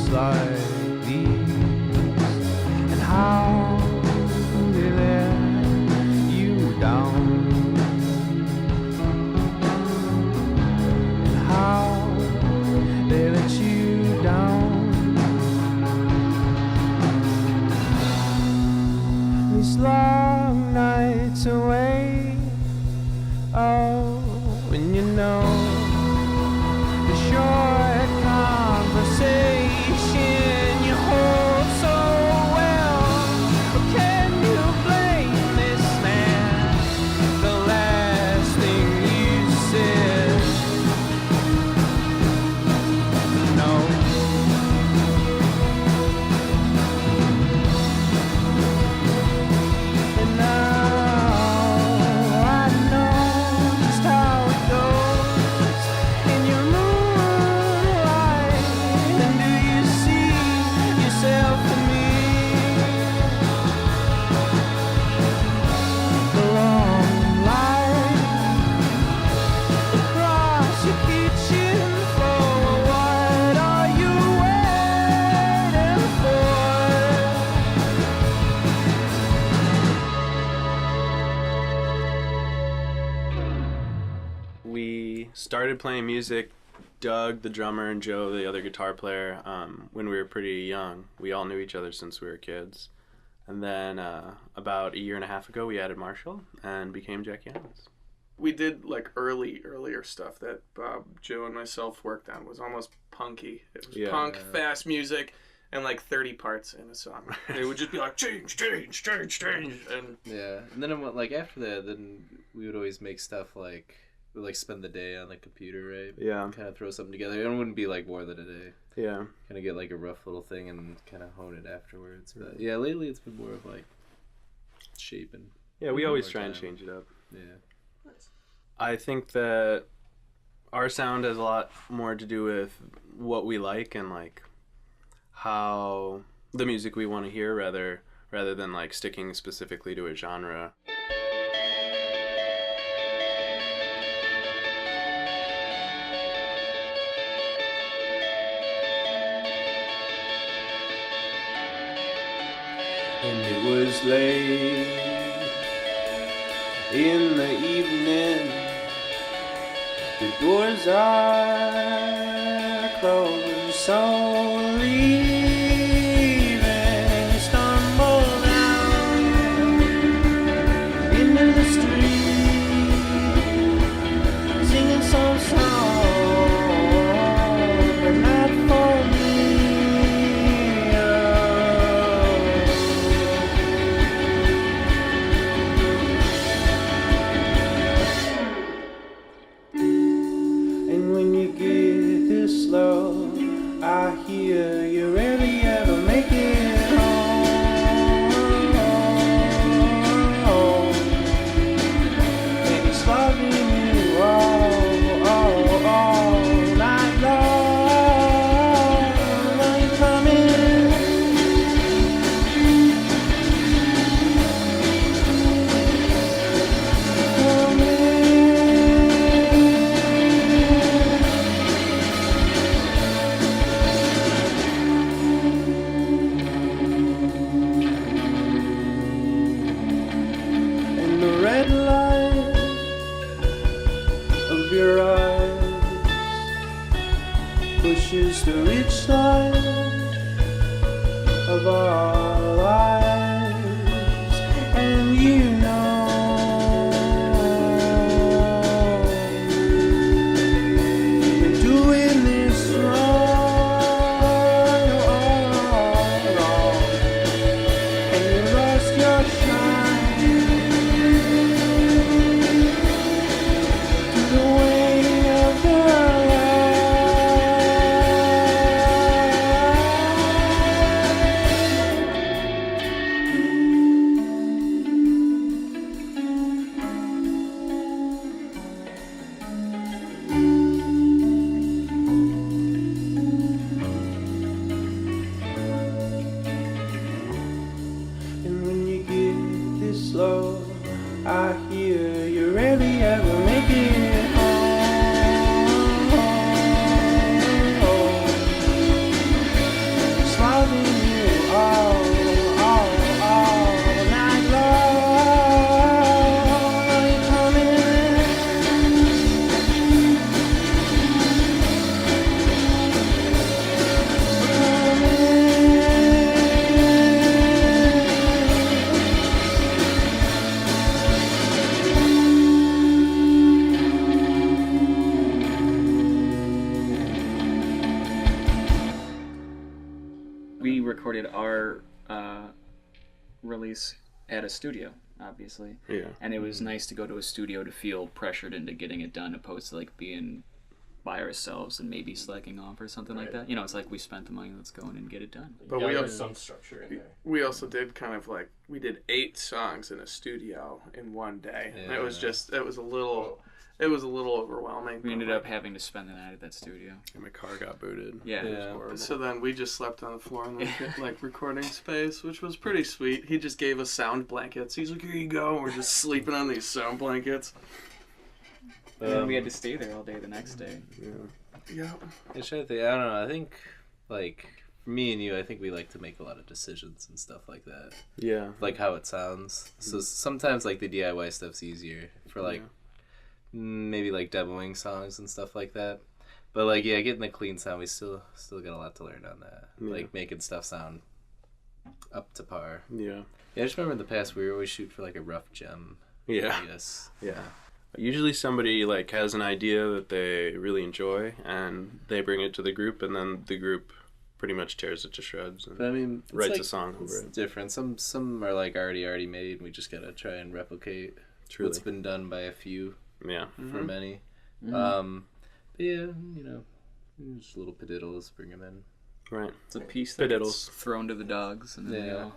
just like these, and how they let you down, and how they let you down. These long nights away, oh, when you know the short conversation you hold so well. Can you blame this man? The last thing you said. No. And now I know just how it goes in your moonlight. And do you see yourself in me? The long light across your kitchen floor. What are you waiting for? We started playing music, Doug, the drummer, and Joe, the other guitar player, when we were pretty young. We all knew each other since we were kids. And then about a year and a half ago, we added Marshall and became Jack Yans. We did like earlier stuff that Bob, Joe, and myself worked on. Was almost punky. It was Yeah. punk, fast music, and like 30 parts in a song. They would just be like change, and Yeah, and then like after that, then we would always make stuff like we like spend the day on the computer, right? Yeah. Kind of throw something together. It wouldn't be like more than a day. Yeah. Kind of get like a rough little thing and kind of hone it afterwards. But yeah, lately it's been more of like shaping. Yeah, we always More try and time. change it up. Yeah. I think that our sound has a lot more to do with what we like and like how the music we want to hear rather than like sticking specifically to a genre. And it was late in the evening. The doors are closed, so leaving, stumble down into the street, singing some song, but not for me. And when you get this low, I we recorded our release at a studio, obviously. Yeah. And it was nice to go to a studio to feel pressured into getting it done, opposed to like being by ourselves and maybe slacking off or something like that. You know, it's like we spent the money, let's go in and get it done. But Yeah, we there's also, some structure in there. we also did kind of like, we did 8 songs in a studio in one day. And it was just, it was a little overwhelming. We ended up having to spend the night at that studio. And my car got booted. Yeah. It was Yeah. horrible. So then we just slept on the floor in the like recording space, which was pretty sweet. He just gave us sound blankets. He's like, "Here you go." And we're just sleeping on these sound blankets. And then we had to stay there all day the next day. Yeah. I don't know. I think, like, for me and you, I think we like to make a lot of decisions and stuff like that. Yeah. Like how it sounds. So sometimes, like, the DIY stuff's easier for, like, maybe, like, demoing songs and stuff like that. But, like, yeah, getting the clean sound, we still got a lot to learn on that. Yeah. Like, making stuff sound up to par. Yeah. Yeah, I just remember in the past, we always shoot for, like, a rough gem. Yeah. I guess. Yeah. Usually somebody like has an idea that they really enjoy and they bring it to the group and then the group pretty much tears it to shreds and But I mean, it's writes like, a song over it's it. different. Some are like already made, and we just gotta try and replicate Truly. what's been done by a few Yeah. for many. Mm-hmm. But yeah, you know, just little padiddles, bring them in. Right. It's a piece that Fiddles. gets thrown to the dogs. And then they Yeah. all,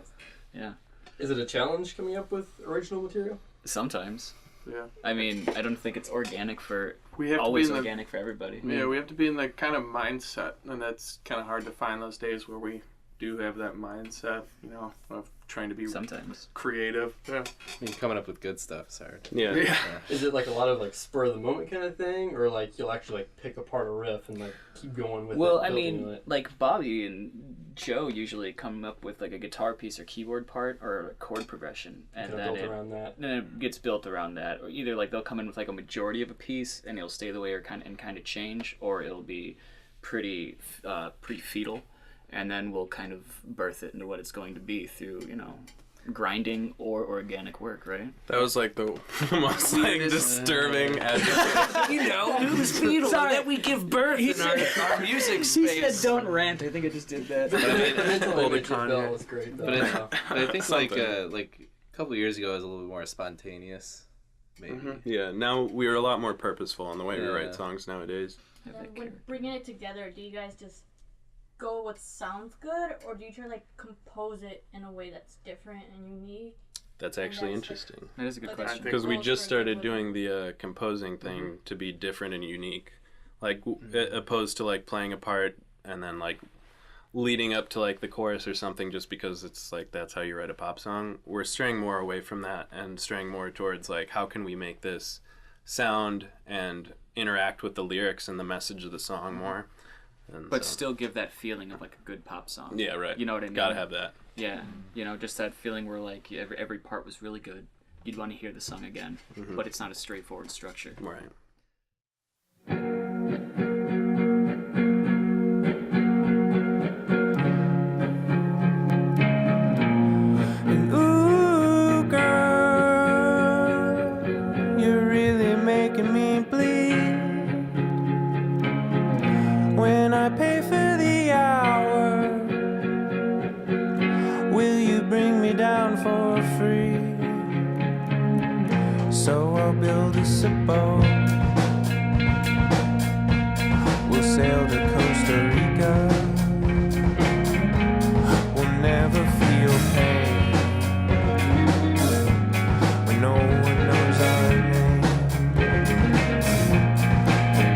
yeah. Is it a challenge coming up with original material? Sometimes. Yeah. I mean, I don't think it's organic for We have always to be in organic for everybody. yeah, we have to be in that kind of mindset, and that's kind of hard to find those days where we do have that mindset, you know, of trying to be Sometimes. creative. Yeah. I mean, coming up with good stuff is hard. Yeah. Yeah. Is it like a lot of like spur of the moment kind of thing, or like you'll actually like pick apart a riff and like keep going with it? Well, I building mean, it? like Bobby and Joe usually come up with like a guitar piece or keyboard part or a chord progression, and kind of then built around that. then it gets built around that. Or either like they'll come in with like a majority of a piece and it'll stay the way or kind of change, or it'll be pretty fetal, and then we'll kind of birth it into what it's going to be through grinding or organic work, right? That was like the most like disturbing adjective. Who's fetal that we give birth in our music space. "Don't rant." I think I just did that. The mental Well, the image of Kanye. Bill was great. Though. But I think like Something. like a couple of years ago, it was a little bit more spontaneous. Maybe. Yeah. Now we're a lot more purposeful in the way we Yeah. write songs nowadays. And then when bringing it together, do you guys just go what sounds good, or do you try to like compose it in a way that's different and unique? That's actually that's, like, interesting. That is a good Like, question. Because we Well, just for started example- doing the composing thing to be different and unique, like opposed to like playing a part and then like leading up to like the chorus or something just because it's like that's how you write a pop song. We're straying more away from that and straying more towards like how can we make this sound and interact with the lyrics and the message of the song more. And But so- still give that feeling of like a good pop song. yeah, right. You know what I mean? Gotta have that. Yeah, just that feeling where like every part was really good. You'd want to hear the song again, but it's not a straightforward structure. Right. And ooh, girl, you're really making me bleed. When I pay for the hour, will you bring me down for free? So I'll build us a boat. We'll sail to Costa Rica. We'll never feel pain when no one knows our name.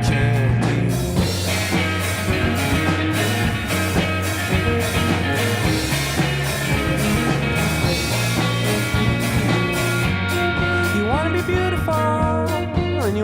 Can't we? You wanna be beautiful and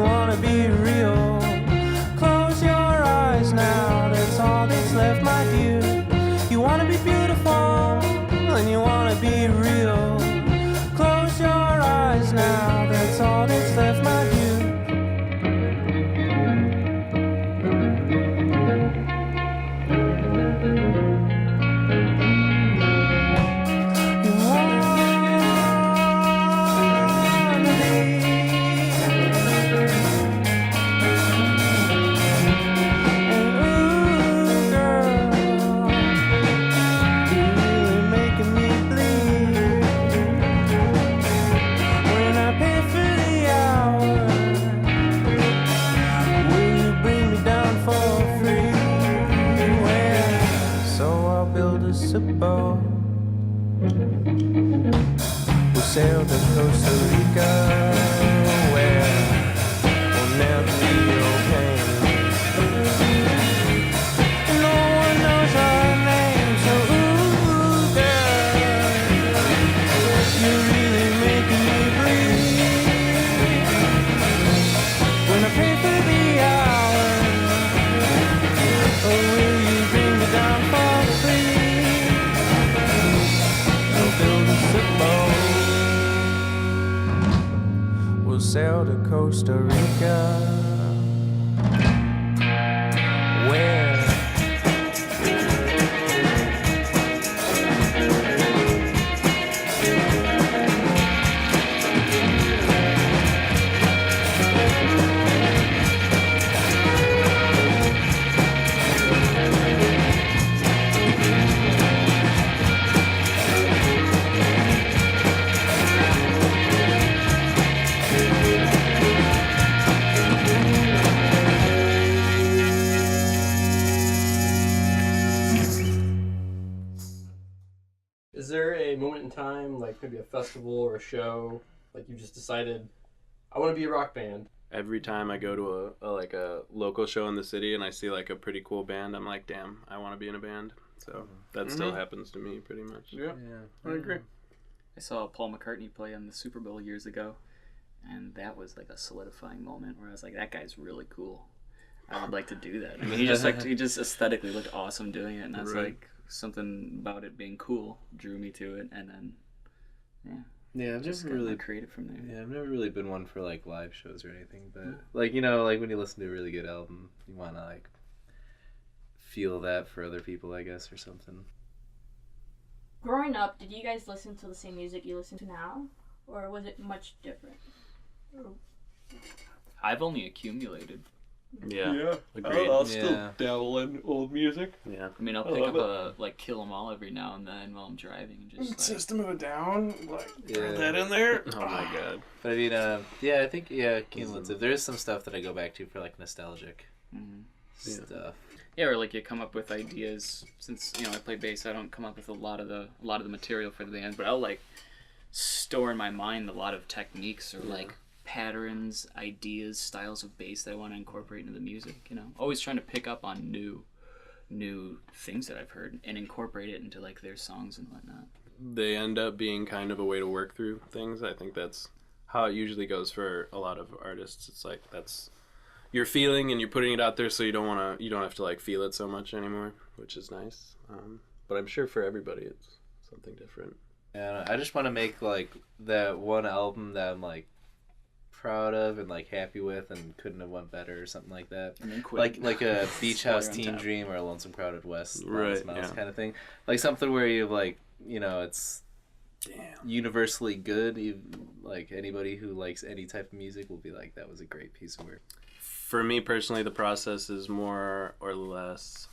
boat. We'll sail to Costa Rica, where we'll never be okay. No one knows our name, so ooh, girl, you're really making me breathe. When I pay for the hour, oh, will you bring me down for free? We'll build us a boat. We'll sail to Costa Rica, where Is there a moment in time, like maybe a festival or a show, like you just decided, I want to be a rock band? Every time I go to a local show in the city and I see like a pretty cool band, I'm like, damn, I want to be in a band. So that still happens to me pretty much. Yeah, I agree. I saw Paul McCartney play on the Super Bowl years ago, and that was like a solidifying moment where I was like, that guy's really cool. I would like to do that. I mean, he just aesthetically looked awesome doing it, and I was like, something about it being cool drew me to it, and then Yeah, I've just never really creative from there. Yeah, I've never really been one for like live shows or anything, but like, you know, like when you listen to a really good album, you want to like feel that for other people, I guess, or something. Growing up, did you guys listen to the same music you listen to now? Or was it much different? I've only accumulated. Yeah. Agreed. I'll still Yeah. dabble in old music. Yeah. I mean, I'll pick up a like Kill 'Em All every now and then while I'm driving, and just like, System of a Down, like throw Yeah. that in there. Oh my god. But I mean, yeah, I think, cumulative. There is some stuff that I go back to for like nostalgic stuff. yeah, or like you come up with ideas. Since I play bass, I don't come up with a lot of the material for the band, but I'll like store in my mind a lot of techniques or like patterns, ideas, styles of bass that I want to incorporate into the music. Always trying to pick up on new things that I've heard and incorporate it into like their songs and whatnot. They end up being kind of a way to work through things. I think that's how it usually goes for a lot of artists. It's like that's you're feeling and you're putting it out there, so you don't have to like feel it so much anymore, which is nice. But I'm sure for everybody it's something different. Yeah, I just want to make like that one album that I'm like proud of and like happy with and couldn't have went better or something like that. And then quit. Like a Beach House on Teen top. Dream or a Lonesome Crowded West Right, Miles yeah. kind of thing. Like something where you like, it's Damn. universally good. Like anybody who likes any type of music will be like, that was a great piece of work. For me personally, the process is more or less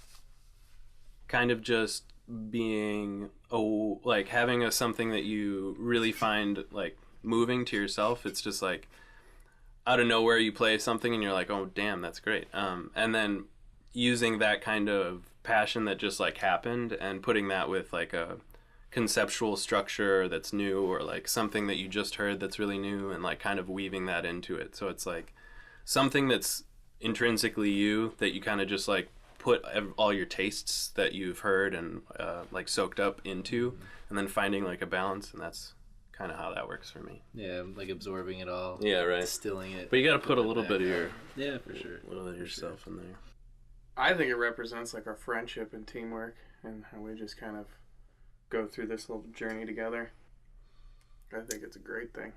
kind of just being like having something that you really find like moving to yourself. It's just like out of nowhere you play something and you're like, oh damn, that's great. And then using that kind of passion that just like happened and putting that with like a conceptual structure that's new or like something that you just heard that's really new and like kind of weaving that into it. So it's like something that's intrinsically you that you kind of just like put all your tastes that you've heard and like soaked up into, and then finding like a balance, and that's kind of how that works for me. Yeah, like absorbing it all. Yeah, right. Distilling it. But you got to put a little bit of your for sure. little bit of yourself in there. I think it represents like our friendship and teamwork and how we just kind of go through this little journey together. I think it's a great thing.